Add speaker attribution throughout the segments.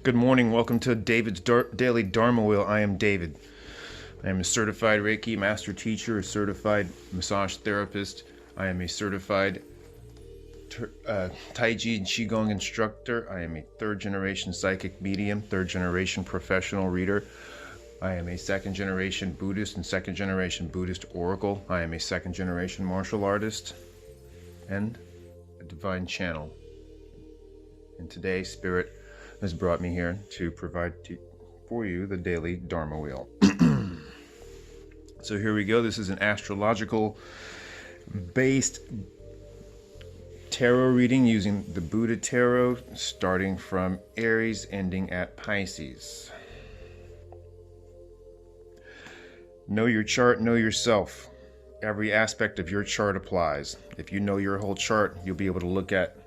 Speaker 1: Good morning. Welcome to David's Daily Dharma Wheel. I am David. I am a certified Reiki Master teacher, a certified massage therapist. I am a certified Tai Chi and Qigong instructor. I am a third-generation psychic medium, third-generation professional reader. I am a second-generation Buddhist and second-generation Buddhist oracle. I am a second-generation martial artist and a divine channel. And today, Spirit has brought me here to provide for you the daily Dharma Wheel. So here we go. This is an astrological based tarot reading using the Buddha tarot, starting from Aries, ending at Pisces. Know your chart, know yourself. Every aspect of your chart applies. If you know your whole chart, you'll be able to look at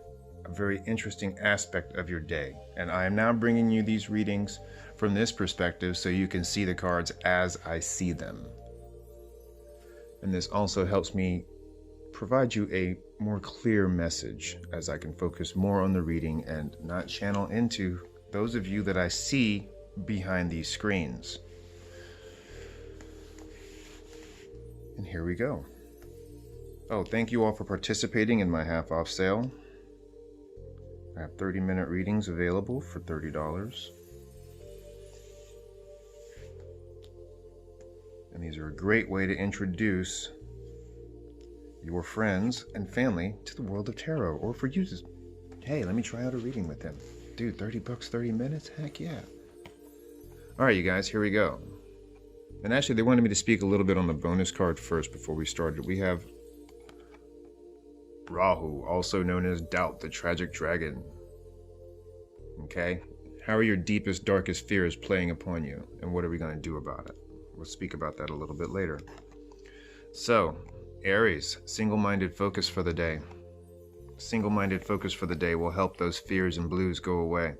Speaker 1: a very interesting aspect of your day. And I am now bringing you these readings from this perspective so you can see the cards as I see them. And this also helps me provide you a more clear message as I can focus more on the reading and not channel into those of you that I see behind these screens. And here we go. Oh, thank you all for participating in my half-off sale. I have 30-minute readings available for $30. And these are a great way to introduce your friends and family to the world of tarot. Or for you to, hey, let me try out a reading with them. Dude, 30 bucks, 30 minutes? Heck yeah. All right, you guys, here we go. And actually, they wanted me to speak a little bit on the bonus card first before we started. We have Rahu, also known as Doubt, the Tragic Dragon. Okay? How are your deepest, darkest fears playing upon you? And what are we going to do about it? We'll speak about that a little bit later. So, Aries, single-minded focus for the day. Single-minded focus for the day will help those fears and blues go away.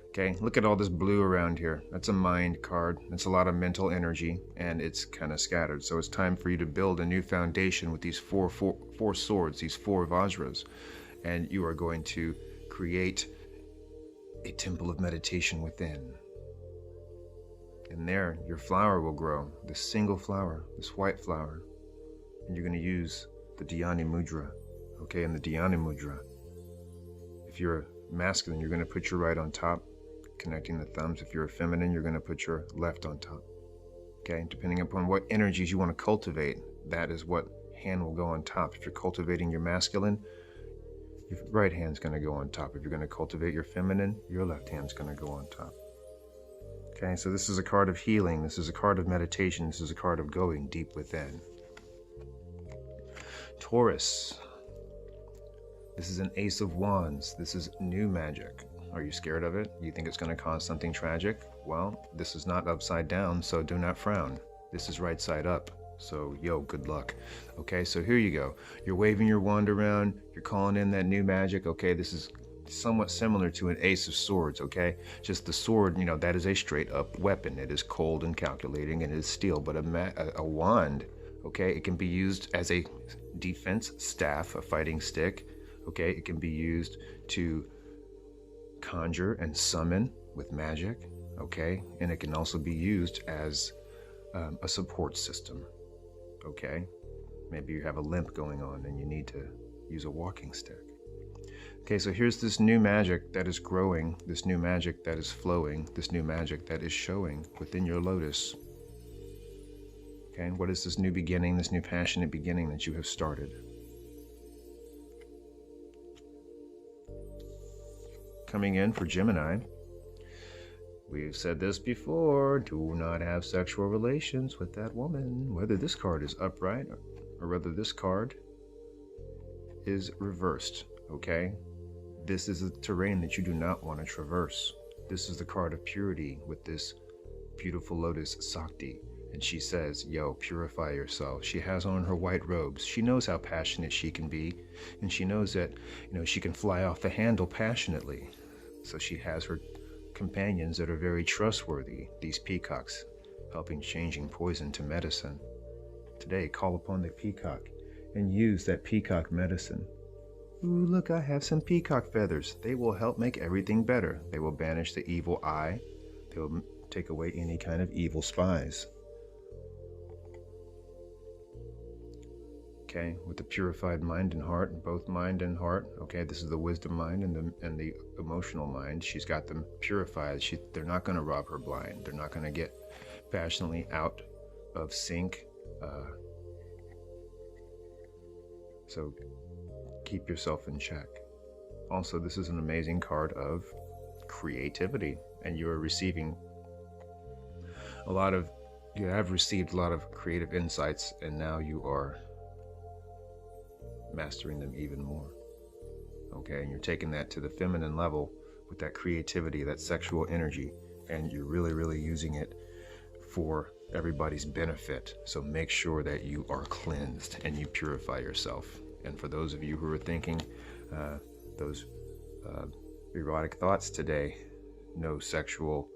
Speaker 1: Okay, look at all this blue around here. That's a mind card. It's a lot of mental energy, and it's kind of scattered. So it's time for you to build a new foundation with these four swords, these four vajras. And you are going to create a temple of meditation within. And there, your flower will grow, this single flower, this white flower. And you're going to use the Dhyani Mudra. Okay, and the Dhyani Mudra. If you're masculine, you're going to put your right on top, connecting the thumbs. If you're a feminine, you're going to put your left on top. Okay, depending upon what energies you want to cultivate, that is what hand will go on top. If you're cultivating your masculine, your right hand's going to go on top. If you're going to cultivate your feminine, your left hand's going to go on top. Okay, so this is a card of healing. This is a card of meditation. This is a card of going deep within. Taurus. This is an Ace of Wands. This is new magic. Are you scared of it? You think it's going to cause something tragic? Well, this is not upside down, so do not frown. This is right side up. So, yo, good luck. Okay, so here you go. You're waving your wand around. You're calling in that new magic. Okay, this is somewhat similar to an Ace of Swords, okay? Just the sword, you know, that is a straight up weapon. It is cold and calculating and it is steel. But a wand, okay, it can be used as a defense staff, a fighting stick. Okay, it can be used to conjure and summon with magic, okay? And it can also be used as a support system, okay? Maybe you have a limp going on and you need to use a walking stick. Okay, so here's this new magic that is growing, this new magic that is flowing, this new magic that is showing within your lotus. Okay, what is this new beginning, this new passionate beginning that you have started? Coming in for Gemini, we've said this before, do not have sexual relations with that woman, whether this card is upright or whether this card is reversed, okay? This is a terrain that you do not want to traverse. This is the card of purity with this beautiful lotus Sakti. And she says, yo, purify yourself. She has on her white robes. She knows how passionate she can be. And she knows that, you know, she can fly off the handle passionately. So she has her companions that are very trustworthy, these peacocks, helping changing poison to medicine. Today, call upon the peacock and use that peacock medicine Ooh, look, I have some peacock feathers. They will help make everything better. They will banish the evil eye. They will take away any kind of evil spies. Okay, with the purified mind and heart, both mind and heart. Okay, this is the wisdom mind and the emotional mind. She's got them purified. They're not going to rob her blind. They're not going to get passionately out of sync. So keep yourself in check. Also, this is an amazing card of creativity, and you are receiving you have received a lot of creative insights, and now you are mastering them even more. Okay, and you're taking that to the feminine level with that creativity, that sexual energy, and you're really, really using it for everybody's benefit. So make sure that you are cleansed and you purify yourself. And for those of you who are thinking those erotic thoughts today, no sexual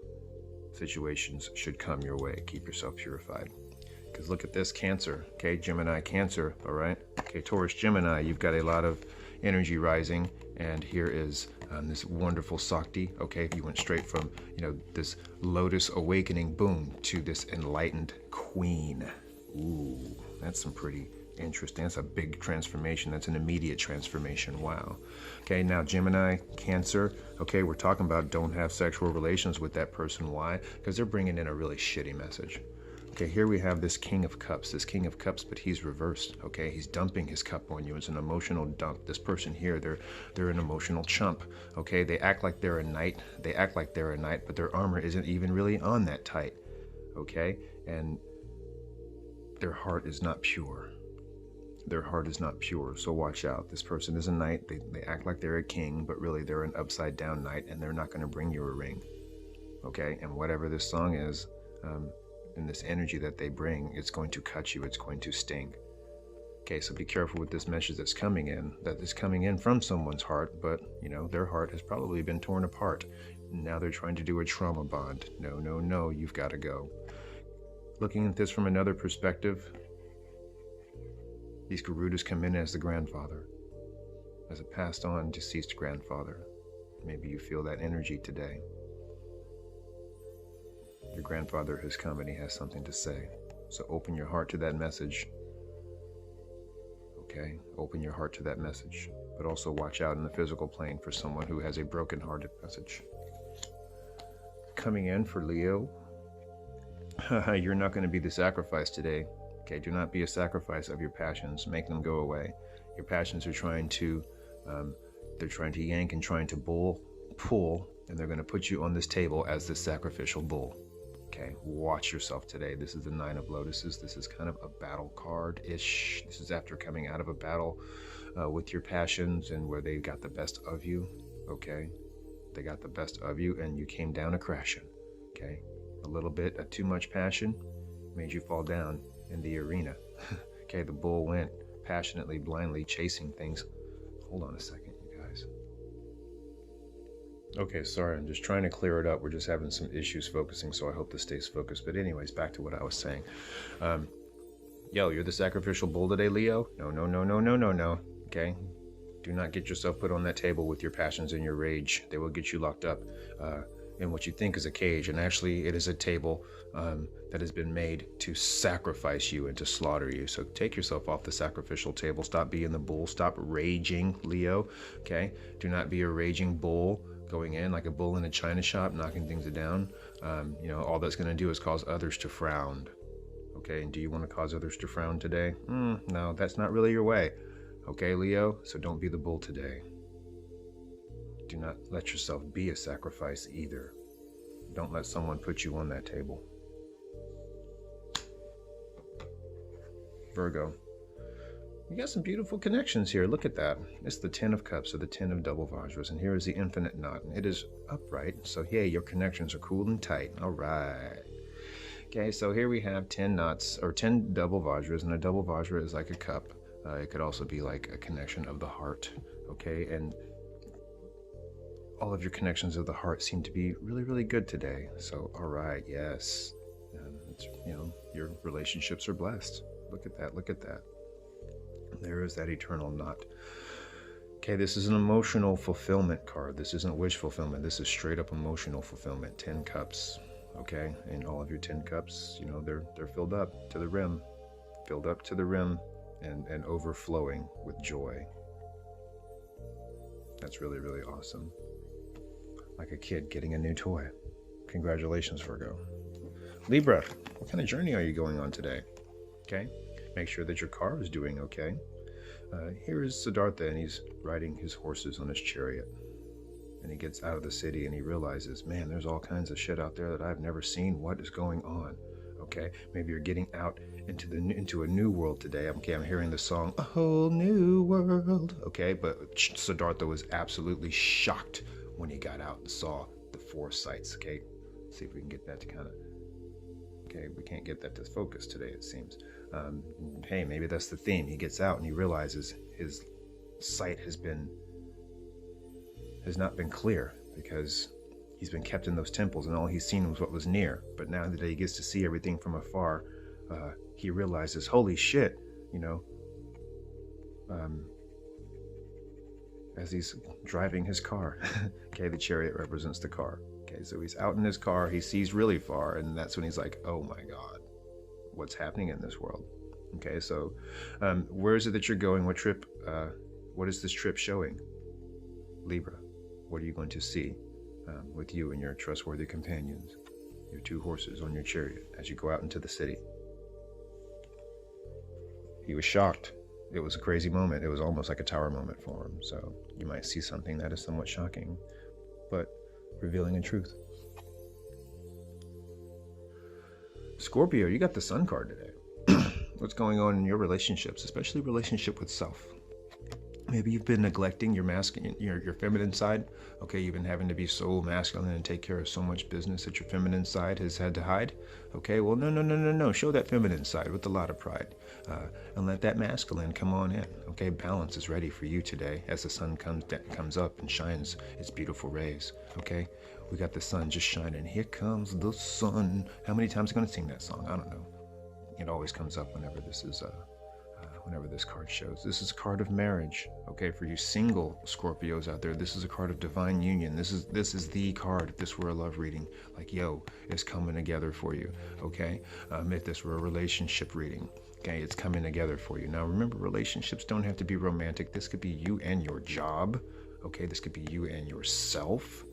Speaker 1: situations should come your way. Keep yourself purified. Because look at this, Cancer. Okay, Gemini, Cancer. All right. Okay, Taurus, Gemini. You've got a lot of energy rising, and here is this wonderful Sakti. Okay, you went straight from this Lotus awakening, boom, to this enlightened Queen. Ooh, that's some pretty interesting. That's a big transformation. That's an immediate transformation. Wow. Okay, now Gemini, Cancer. Okay, we're talking about don't have sexual relations with that person. Why? Because they're bringing in a really shitty message. Okay, here we have this King of Cups, but he's reversed. Okay, he's dumping his cup on you. It's an emotional dump. This person here, they're an emotional chump. Okay, they act like they're a knight. But their armor isn't even really on that tight. Okay, and their heart is not pure. So watch out. This person is a knight. They act like they're a king, but really they're an upside down knight, and they're not going to bring you a ring. Okay, and whatever this song is, and this energy that they bring, it's going to cut you, it's going to sting. Okay, so be careful with this message that's coming in, that is coming in from someone's heart, but their heart has probably been torn apart. Now they're trying to do a trauma bond. No, you've got to go. Looking at this from another perspective, these Garudas come in as the grandfather, as a passed on deceased grandfather. Maybe you feel that energy today. Your grandfather has come and he has something to say. So open your heart to that message. Okay? Open your heart to that message. But also watch out in the physical plane for someone who has a broken-hearted message. Coming in for Leo. You're not going to be the sacrifice today. Okay? Do not be a sacrifice of your passions. Make them go away. Your passions are trying to yank and trying to pull, and they're going to put you on this table as the sacrificial bull. Okay, watch yourself today. This is the Nine of Lotuses. This is kind of a battle card-ish. This is after coming out of a battle with your passions and where they got the best of you. Okay, they got the best of you and you came down a crashing. Okay, a little bit of too much passion made you fall down in the arena. Okay, the bull went passionately, blindly chasing things. Hold on a second, you guys. Okay, sorry, I'm just trying to clear it up. We're just having some issues focusing, so I hope this stays focused. But anyways, back to what I was saying. Yo, you're the sacrificial bull today, Leo? No. Okay? Do not get yourself put on that table with your passions and your rage. They will get you locked up in what you think is a cage. And actually, it is a table that has been made to sacrifice you and to slaughter you. So take yourself off the sacrificial table. Stop being the bull. Stop raging, Leo. Okay? Do not be a raging bull, going in like a bull in a china shop, knocking things down. All that's going to do is cause others to frown. Okay, and do you want to cause others to frown today? No, that's not really your way. Okay, Leo, so don't be the bull today. Do not let yourself be a sacrifice either. Don't let someone put you on that table. Virgo. You got some beautiful connections here. Look at that. It's the 10 of Cups or the 10 of double Vajras. And here is the infinite knot. It is upright. So, yeah, your connections are cool and tight. All right. Okay, so here we have 10 knots or 10 double Vajras. And a double Vajra is like a cup. It could also be like a connection of the heart. Okay, and all of your connections of the heart seem to be really, really good today. So, all right, yes. Your relationships are blessed. Look at that. There is that eternal knot. Okay, this is an emotional fulfillment card. This isn't wish fulfillment. This is straight up emotional fulfillment. 10 cups. Okay, and all of your 10 cups, you know, they're filled up to the rim. Filled up to the rim and overflowing with joy. That's really, really awesome. Like a kid getting a new toy. Congratulations, Virgo. Libra, what kind of journey are you going on today? Okay, make sure that your car is doing okay. Here is Siddhartha, and he's riding his horses on his chariot. And he gets out of the city and he realizes, man, there's all kinds of shit out there that I've never seen. What is going on? Okay, maybe you're getting out into a new world today. Okay, I'm hearing the song, A Whole New World. Okay, but Siddhartha was absolutely shocked when he got out and saw the 4 sights. Okay, let's see if we can get that to kind of, okay, we can't get that to focus today, it seems. Hey, maybe that's the theme. He gets out and he realizes his sight has not been clear because he's been kept in those temples and all he's seen was what was near. But now that he gets to see everything from afar, he realizes, holy shit, you know, as he's driving his car. Okay, the chariot represents the car. Okay, so he's out in his car, he sees really far, and that's when he's like, oh my God, what's happening in this world? Okay, so where is it that you're going? What trip? What is this trip showing? Libra, what are you going to see with you and your trustworthy companions, your 2 horses on your chariot as you go out into the city? He was shocked. It was a crazy moment. It was almost like a tower moment for him. So you might see something that is somewhat shocking, but revealing in truth. Scorpio, you got the Sun card today. What's going on in your relationships, especially relationship with self? Maybe you've been neglecting your masculine, your feminine side. Okay, you've been having to be so masculine and take care of so much business that your feminine side has had to hide. Okay, well, no. Show that feminine side with a lot of pride, and let that masculine come on in. Okay, balance is ready for you today as the sun comes up and shines its beautiful rays. Okay, we got the sun just shining. Here comes the sun. How many times are you going to sing that song? I don't know. It always comes up whenever this is whenever this card shows. This is a card of marriage. Okay, for you single Scorpios out there, this is a card of divine union. This is the card. If this were a love reading, like, yo, it's coming together for you. Okay, if this were a relationship reading, okay, it's coming together for you. Now remember, relationships don't have to be romantic. This could be you and your job. Okay, this could be you and yourself.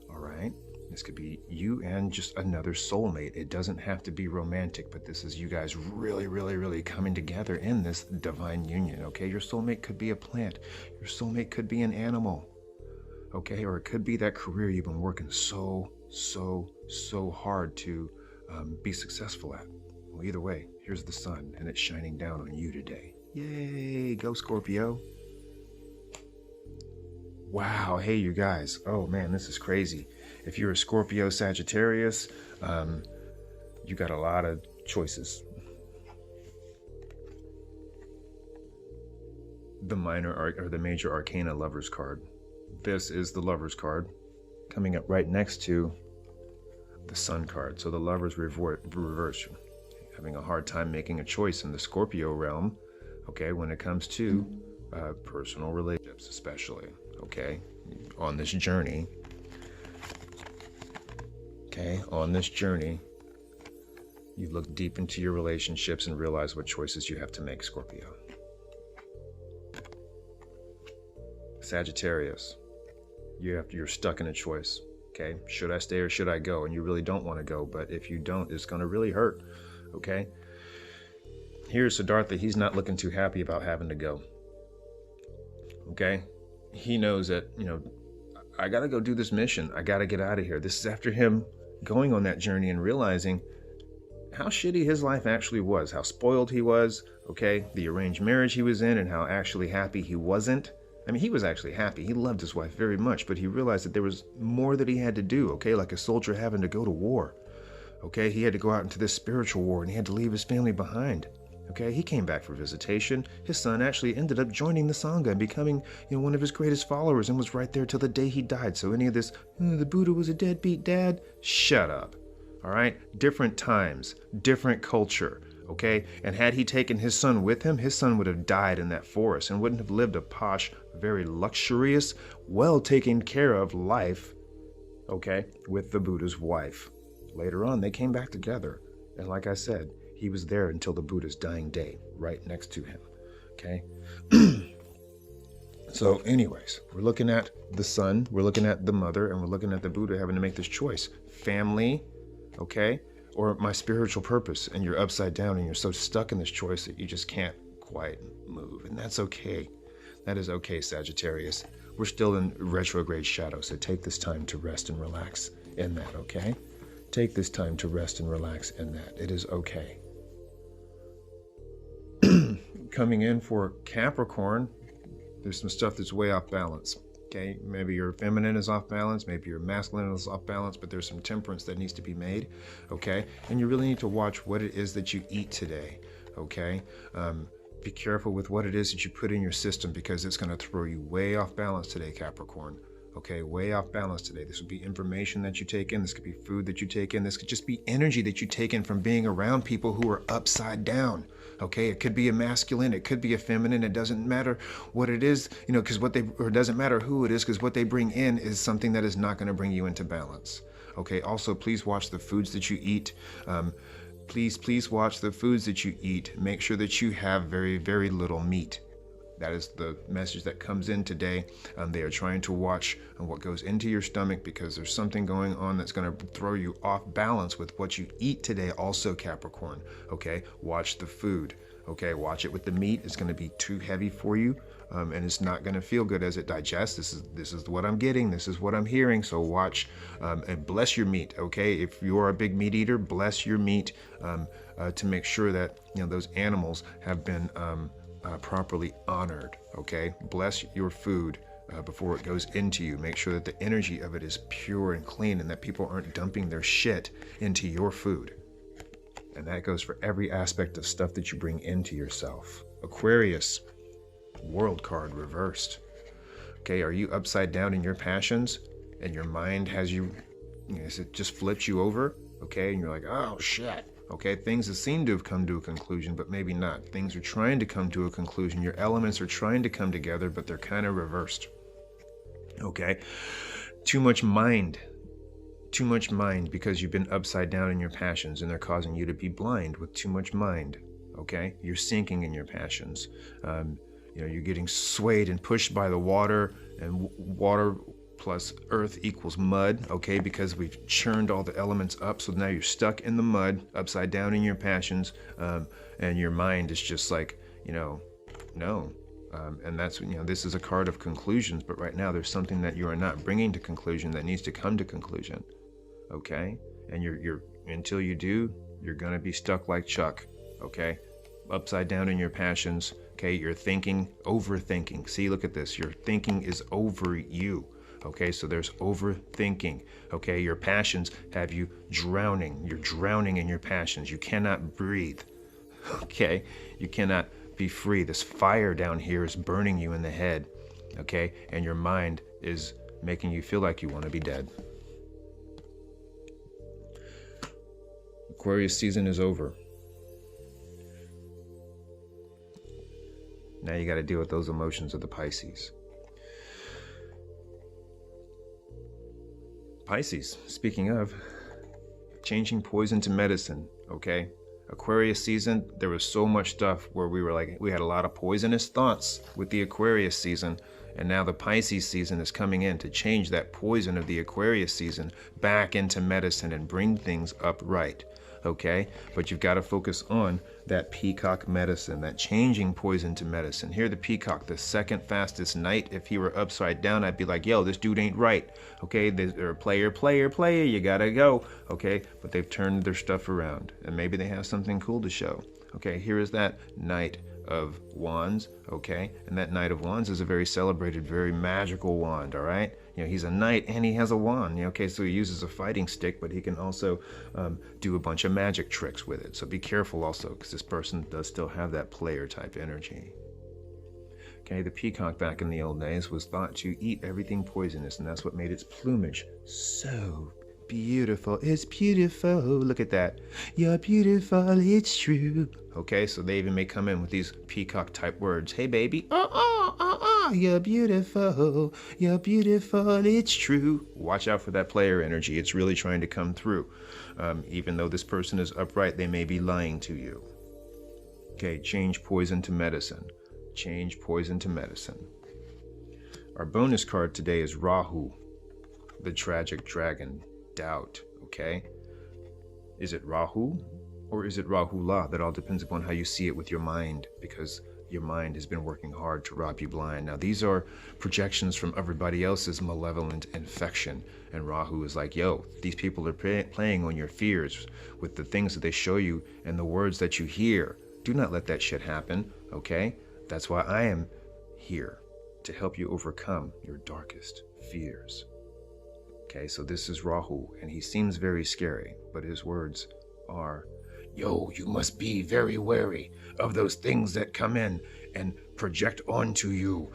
Speaker 1: All right, this could be you and just another soulmate. It doesn't have to be romantic, but this is you guys really, really, really coming together in this divine union. Okay, your soulmate could be a plant. Your soulmate could be an animal. Okay, or it could be that career you've been working so hard to be successful at. Well, either way, here's the sun, and it's shining down on you today. Yay, go Scorpio. Wow, hey you guys. Oh man, this is crazy. If you're a Scorpio Sagittarius, you got a lot of choices. The major arcana Lovers card. This is the Lovers card coming up right next to the Sun card. So the Lovers reverse, having a hard time making a choice in the Scorpio realm, okay, when it comes to personal relationships especially, okay, on this journey. Okay, on this journey, you look deep into your relationships and realize what choices you have to make, Scorpio. Sagittarius, you're stuck in a choice. Okay, should I stay or should I go? And you really don't want to go, but if you don't, it's going to really hurt. Okay, here's Siddhartha. He's not looking too happy about having to go. Okay, he knows that, you know, I got to go do this mission. I got to get out of here. This is after him going on that journey and realizing how shitty his life actually was, how spoiled he was, okay, the arranged marriage he was in, and how actually happy he wasn't. I mean, he was actually happy. He loved his wife very much, but he realized that there was more that he had to do, okay, like a soldier having to go to war. Okay, he had to go out into this spiritual war, and he had to leave his family behind. Okay, he came back for visitation. His son actually ended up joining the Sangha and becoming, you know, one of his greatest followers, and was right there till the day he died. So any of this, the Buddha was a deadbeat dad, shut up. All right, different times, different culture. okay? And had he taken his son with him, his son would have died in that forest and wouldn't have lived a posh, very luxurious, well taken care of life, okay, with the Buddha's wife. Later on, they came back together. And like I said, he was there until the Buddha's dying day, right next to him, okay? So anyways, we're looking at the son, we're looking at the mother, and we're looking at the Buddha having to make this choice. Family, okay, or my spiritual purpose. And you're upside down and you're so stuck in this choice that you just can't quite move. And that's okay. That is okay, Sagittarius. We're still in retrograde shadow, so take this time to rest and relax in that, okay? Take this time to rest and relax in that. It is okay. Coming in for Capricorn, there's some stuff that's way off balance. Okay, maybe your feminine is off balance, maybe your masculine is off balance, but there's some temperance that needs to be made. Okay, and you really need to watch what it is that you eat today. Okay, be careful with what it is that you put in your system, because it's going to throw you way off balance today, Capricorn. Okay, way off balance today. This would be information that you take in. This could be food that you take in. This could just be energy that you take in from being around people who are upside down. Okay, it could be a masculine, it could be a feminine. It doesn't matter what it is, you know, because it doesn't matter who it is, because what they bring in is something that is not going to bring you into balance. Okay, also, please watch the foods that you eat. Please watch the foods that you eat. Make sure that you have very, very little meat. That is the message that comes in today. They are trying to watch what goes into your stomach, because there's something going on that's going to throw you off balance with what you eat today also, Capricorn. Okay, watch the food. Okay, watch it with the meat. It's going to be too heavy for you, and it's not going to feel good as it digests. This is what I'm getting. This is what I'm hearing. So watch and bless your meat. Okay, if you are a big meat eater, bless your meat to make sure that, you know, those animals have been properly honored. Okay, bless your food before it goes into you. Make sure that the energy of it is pure and clean, and that people aren't dumping their shit into your food. And that goes for every aspect of stuff that you bring into yourself. Aquarius, world card reversed. Okay, are you upside down in your passions and your mind has you, it just flips you over? Okay, and you're like, oh shit. Okay, things that seem to have come to a conclusion, but maybe not. Things are trying to come to a conclusion. Your elements are trying to come together, but they're kind of reversed. Okay, too much mind because you've been upside down in your passions, and they're causing you to be blind with too much mind. Okay, you're sinking in your passions. You're getting swayed and pushed by the water, and water plus earth equals mud, okay, because we've churned all the elements up, so now you're stuck in the mud, upside down in your passions, and your mind is just like, no. And that's, this is a card of conclusions, but right now there's something that you are not bringing to conclusion that needs to come to conclusion, okay? And you're until you do, you're gonna be stuck like Chuck, okay? Upside down in your passions, okay? You're overthinking. See, look at this. Your thinking is over you. Okay, so there's overthinking. Okay, your passions have you drowning. You're drowning in your passions. You cannot breathe. Okay, you cannot be free. This fire down here is burning you in the head. Okay, and your mind is making you feel like you want to be dead. Aquarius season is over. Now you got to deal with those emotions of the Pisces. Pisces, speaking of, changing poison to medicine, okay? Aquarius season, there was so much stuff where we had a lot of poisonous thoughts with the Aquarius season, and now the Pisces season is coming in to change that poison of the Aquarius season back into medicine and bring things upright, okay? But you've got to focus on that peacock medicine, that changing poison to medicine. Here, the peacock, the second fastest knight. If he were upside down, I'd be like, yo, this dude ain't right. Okay, they're player, you gotta go. Okay, but they've turned their stuff around, and maybe they have something cool to show. Okay, here is that Knight of Wands, okay? And that Knight of Wands is a very celebrated, very magical wand, all right? He's a knight and he has a wand, okay? So he uses a fighting stick, but he can also do a bunch of magic tricks with it. So be careful also, because this person does still have that player type energy. Okay, the peacock back in the old days was thought to eat everything poisonous, and that's what made its plumage so beautiful, it's beautiful. Look at that. You're beautiful, it's true. Okay, so they even may come in with these peacock type words. Hey baby, you're beautiful, it's true. Watch out for that player energy. It's really trying to come through. Even though this person is upright, they may be lying to you. Okay, change poison to medicine. Change poison to medicine. Our bonus card today is Rahu, the tragic dragon. Doubt, okay? Is it Rahu or is it Rahula? That all depends upon how you see it with your mind, because your mind has been working hard to rob you blind. Now, these are projections from everybody else's malevolent infection, and Rahu is like, yo, these people are playing on your fears with the things that they show you and the words that you hear. Do not let that shit happen, okay? That's why I am here, to help you overcome your darkest fears. Okay, so this is Rahu, and he seems very scary, but his words are, yo, you must be very wary of those things that come in and project onto you.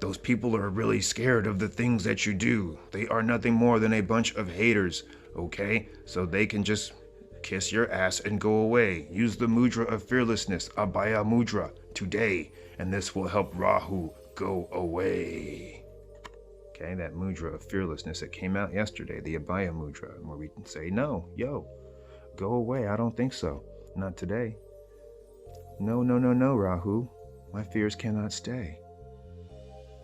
Speaker 1: Those people are really scared of the things that you do. They are nothing more than a bunch of haters, okay? So they can just kiss your ass and go away. Use the mudra of fearlessness, Abhaya Mudra, today, and this will help Rahu go away. Okay, that mudra of fearlessness that came out yesterday, the Abhaya Mudra, where we can say, no, yo, go away. I don't think so. Not today. No, Rahu. My fears cannot stay.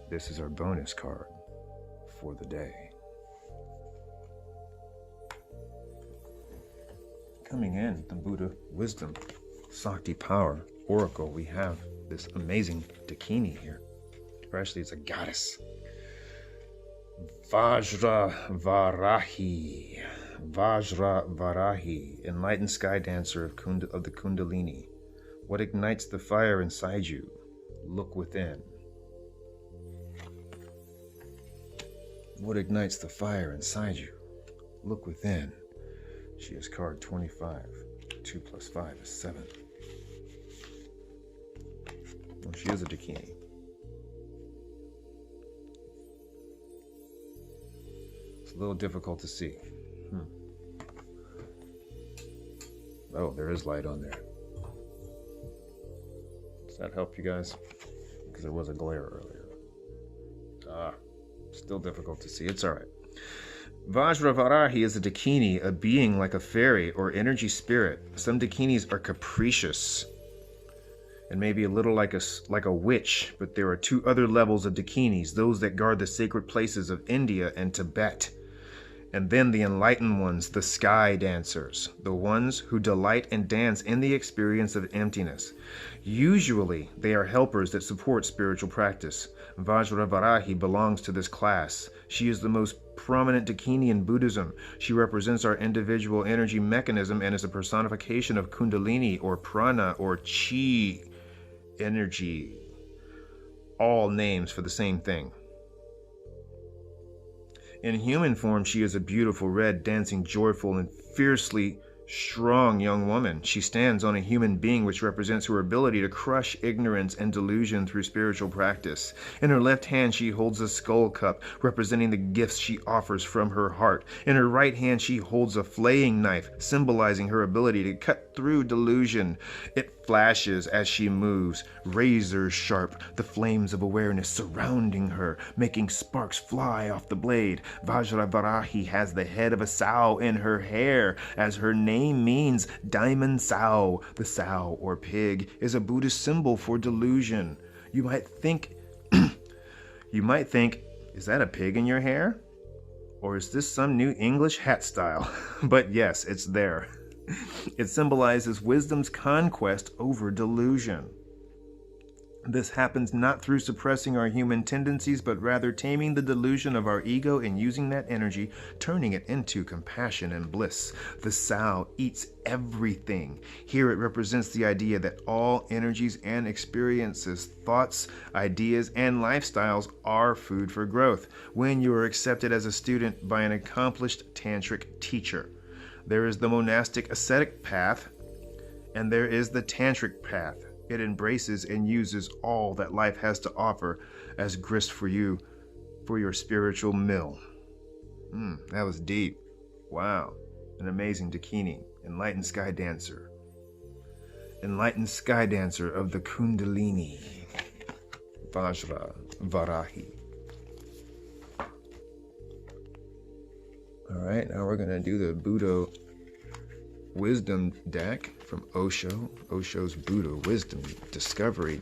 Speaker 1: This is our bonus card for the day. Coming in, the Buddha Wisdom, Sakti Power, Oracle, we have this amazing Dakini here. Or actually, it's a goddess. Vajra Varahi, enlightened sky dancer of the Kundalini. What ignites the fire inside you? Look within. What ignites the fire inside you? Look within. She is card 25. 2 plus 5 is 7. Well, she is a Dakini. It's a little difficult to see. Oh, there is light on there. Does that help you guys? Because there was a glare earlier. Still difficult to see. It's all right. Vajravarahi is a Dakini, a being like a fairy or energy spirit. Some Dakinis are capricious and maybe a little like a witch, but there are two other levels of Dakinis, those that guard the sacred places of India and Tibet. And then the enlightened ones, the sky dancers, the ones who delight and dance in the experience of emptiness. Usually, they are helpers that support spiritual practice. Vajravarahi belongs to this class. She is the most prominent Dakini in Buddhism. She represents our individual energy mechanism and is a personification of Kundalini or Prana or Chi energy. All names for the same thing. In human form, she is a beautiful, red, dancing, joyful, and fiercely strong young woman. She stands on a human being, which represents her ability to crush ignorance and delusion through spiritual practice. In her left hand, she holds a skull cup, representing the gifts she offers from her heart. In her right hand, she holds a flaying knife, symbolizing her ability to cut through delusion. It flashes as she moves, razor sharp, the flames of awareness surrounding her, making sparks fly off the blade. Vajravarahi has the head of a sow in her hair, as her name means diamond sow. The sow, or pig, is a Buddhist symbol for delusion. You might think, is that a pig in your hair? Or is this some new English hat style? But yes, it's there. It symbolizes wisdom's conquest over delusion. This happens not through suppressing our human tendencies, but rather taming the delusion of our ego and using that energy, turning it into compassion and bliss. The sow eats everything. Here it represents the idea that all energies and experiences, thoughts, ideas, and lifestyles are food for growth when you are accepted as a student by an accomplished tantric teacher. There is the monastic ascetic path, and there is the tantric path. It embraces and uses all that life has to offer as grist for you, for your spiritual mill. That was deep. Wow. An amazing Dakini. Enlightened sky dancer. Enlightened sky dancer of the Kundalini. Vajra Varahi. Alright, now we're going to do the Buddha Wisdom deck from Osho. Osho's Buddha Wisdom Discovery,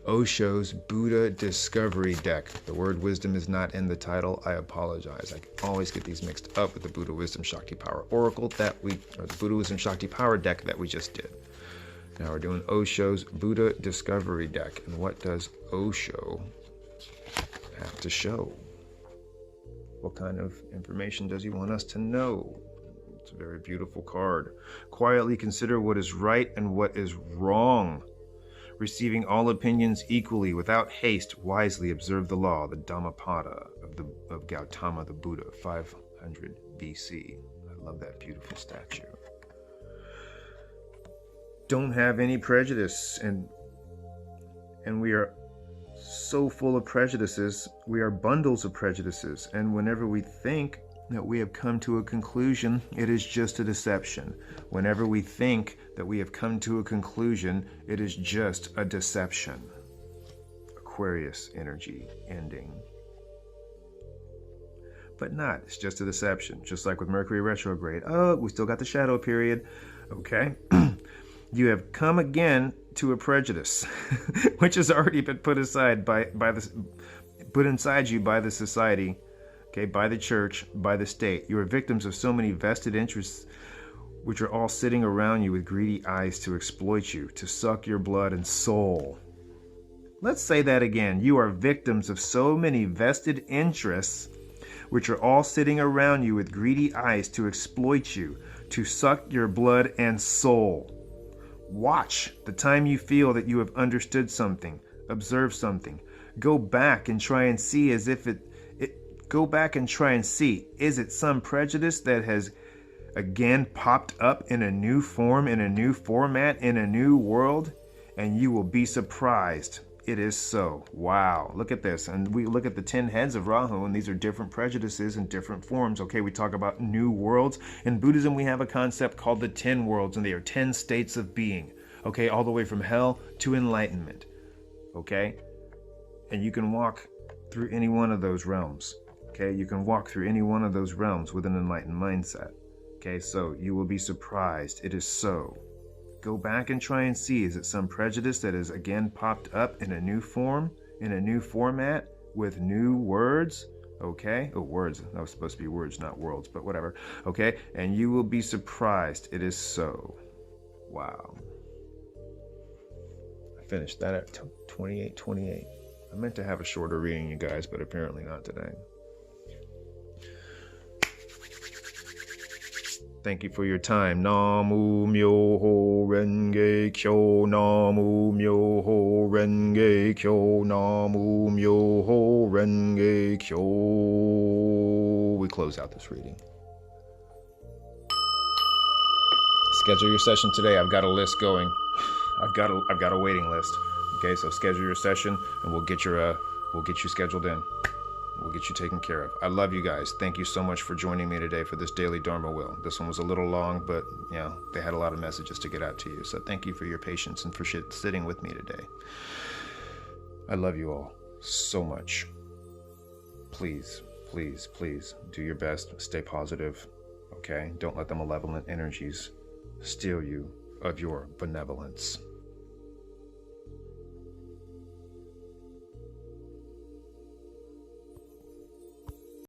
Speaker 1: Osho's Buddha Discovery deck. The word wisdom is not in the title. I apologize. I always get these mixed up with the Buddha Wisdom Shakti Power Oracle or the Buddha Wisdom Shakti Power deck that we just did. Now we're doing Osho's Buddha Discovery deck. And what does Osho have to show? What kind of information does he want us to know? It's a very beautiful card. Quietly consider what is right and what is wrong. Receiving all opinions equally without haste, wisely observe the law, the Dhammapada of Gautama the Buddha, 500 BC. I love that beautiful statue. Don't have any prejudice, and we are so full of prejudices. We are bundles of prejudices, and whenever we think that we have come to a conclusion, it is just a deception. Whenever we think that we have come to a conclusion, it is just a deception. Aquarius energy ending. But not, it's just a deception. Just like with Mercury retrograde. Oh, we still got the shadow period. Okay. You have come again to a prejudice, which has already been put aside put inside you by the society, okay, by the church, by the state. You are victims of so many vested interests, which are all sitting around you with greedy eyes to exploit you, to suck your blood and soul. Let's say that again. You are victims of so many vested interests, which are all sitting around you with greedy eyes to exploit you, to suck your blood and soul. Watch the time you feel that you have understood something, observed something. Go back and try and see is it some prejudice that has again popped up in a new form, in a new format, in a new world, and you will be surprised. It is so. Wow. Look at this. And we look at the 10 heads of Rahu, and these are different prejudices in different forms. Okay, we talk about new worlds. In Buddhism, we have a concept called the 10 worlds, and they are 10 states of being. Okay, all the way from hell to enlightenment. Okay? And you can walk through any one of those realms. Okay, you can walk through any one of those realms with an enlightened mindset. Okay, so you will be surprised. It is so. Go back and try and see, is it some prejudice that has again popped up in a new form, in a new format, with new words? Okay? Oh, words. That was supposed to be words, not worlds, but whatever. Okay? And you will be surprised. It is so. Wow. I finished that at 28:28. I meant to have a shorter reading, you guys, but apparently not today. Thank you for your time. Namu Myoho Renge Kyo, Namu Myoho Renge Kyo, Namu Myoho Renge Kyo. We close out this reading. Schedule your session today. I've got a list going. I've got a waiting list. Okay, so schedule your session, and we'll get you scheduled in. We'll get you taken care of. I love you guys. Thank you so much for joining me today for this daily Dharma Wheel. This one was a little long, but you know, they had a lot of messages to get out to you. So thank you for your patience and for sitting with me today. I love you all so much. Please, please, please do your best. Stay positive. Okay? Don't let the malevolent energies steal you of your benevolence.